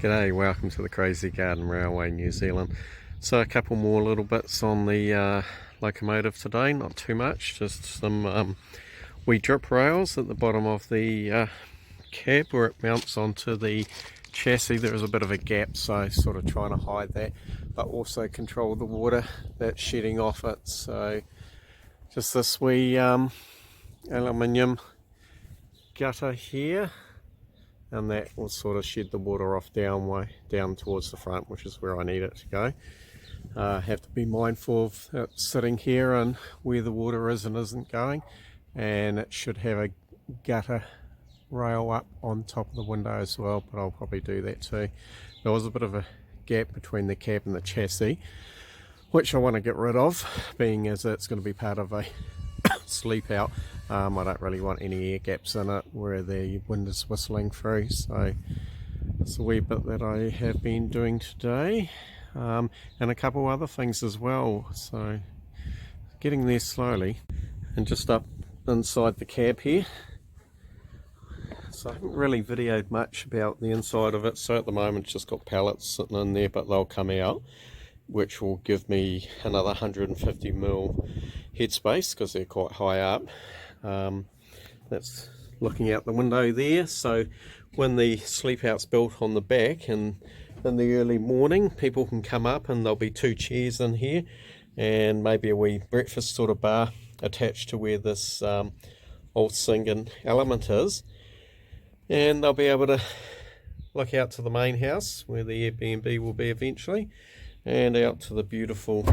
G'day, welcome to the Crazy Garden Railway New Zealand. So a couple more little bits on the locomotive today, not too much, just some wee drip rails at the bottom of the cab where it mounts onto the chassis. There is a bit of a gap, so sort of trying to hide that, but also control the water that's shedding off it. So just this wee aluminium gutter here, and that will sort of shed the water off down towards the front, which is where I need it to go. Have to be mindful of it sitting here and where the water is and isn't going, and it should have a gutter rail up on top of the window as well, but I'll probably do that too. There was a bit of a gap between the cab and the chassis, which I want to get rid of, being as it's going to be part of a sleep out. I don't really want any air gaps in it where the wind is whistling through, so it's a wee bit that I have been doing today, and a couple other things as well, so getting there slowly. And just up inside the cab here, so I haven't really videoed much about the inside of it, so at the moment it's just got pallets sitting in there, but they'll come out, which will give me another 150mm headspace because they're quite high up. That's looking out the window there, so when the sleep out's built on the back and in the early morning, people can come up and there'll be 2 chairs in here and maybe a wee breakfast sort of bar attached to where this old singing element is, and they'll be able to look out to the main house where the Airbnb will be eventually, and out to the beautiful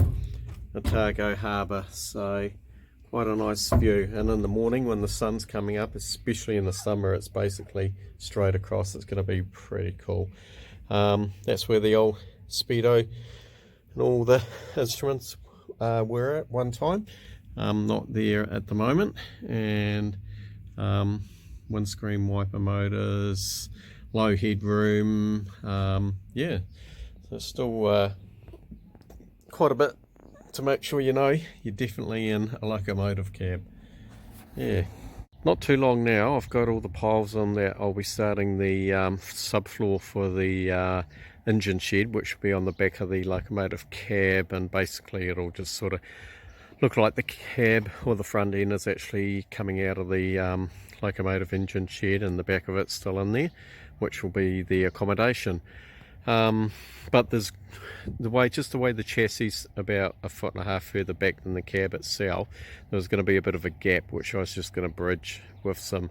Otago harbour. So quite a nice view, and in the morning when the sun's coming up, especially in the summer, it's basically straight across. It's going to be pretty cool. That's where the old speedo and all the instruments were at one time. Not there at the moment, and windscreen wiper motors, low headroom, yeah, so it's still quite a bit to make sure you know you're definitely in a locomotive cab. Yeah, not too long now. I've got all the piles on there. I'll be starting the subfloor for the engine shed, which will be on the back of the locomotive cab, and basically it'll just sort of look like the cab or the front end is actually coming out of the locomotive engine shed, and the back of it's still in there, which will be the accommodation. But there's the way the chassis is about 1.5 foot further back than the cab itself, there's going to be a bit of a gap, which I was just going to bridge with some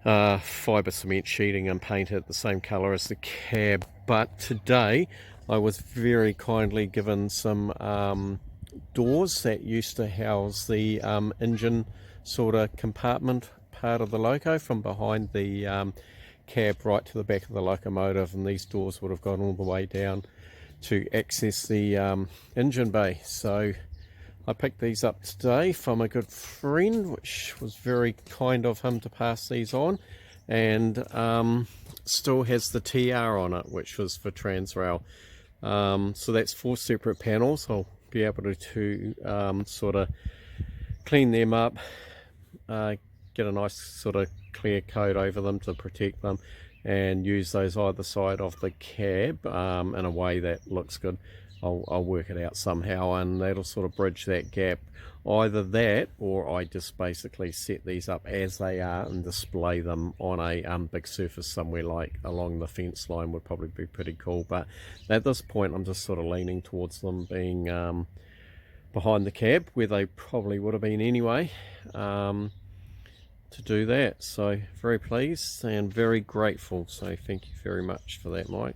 fibre cement sheeting and paint it the same colour as the cab. But today I was very kindly given some doors that used to house the engine sort of compartment part of the loco from behind the cab right to the back of the locomotive, and these doors would have gone all the way down to access the engine bay. So I picked these up today from a good friend, which was very kind of him to pass these on, and still has the TR on it, which was for Transrail. So that's 4 separate panels. I'll be able to sort of clean them up, get a nice sort of clear coat over them to protect them, and use those either side of the cab in a way that looks good. I'll work it out somehow, and that'll sort of bridge that gap. Either that, or I just basically set these up as they are and display them on a big surface somewhere, like along the fence line would probably be pretty cool. But at this point I'm just sort of leaning towards them being behind the cab, where they probably would have been anyway, to do that. So very pleased and very grateful, so thank you very much for that, Mike.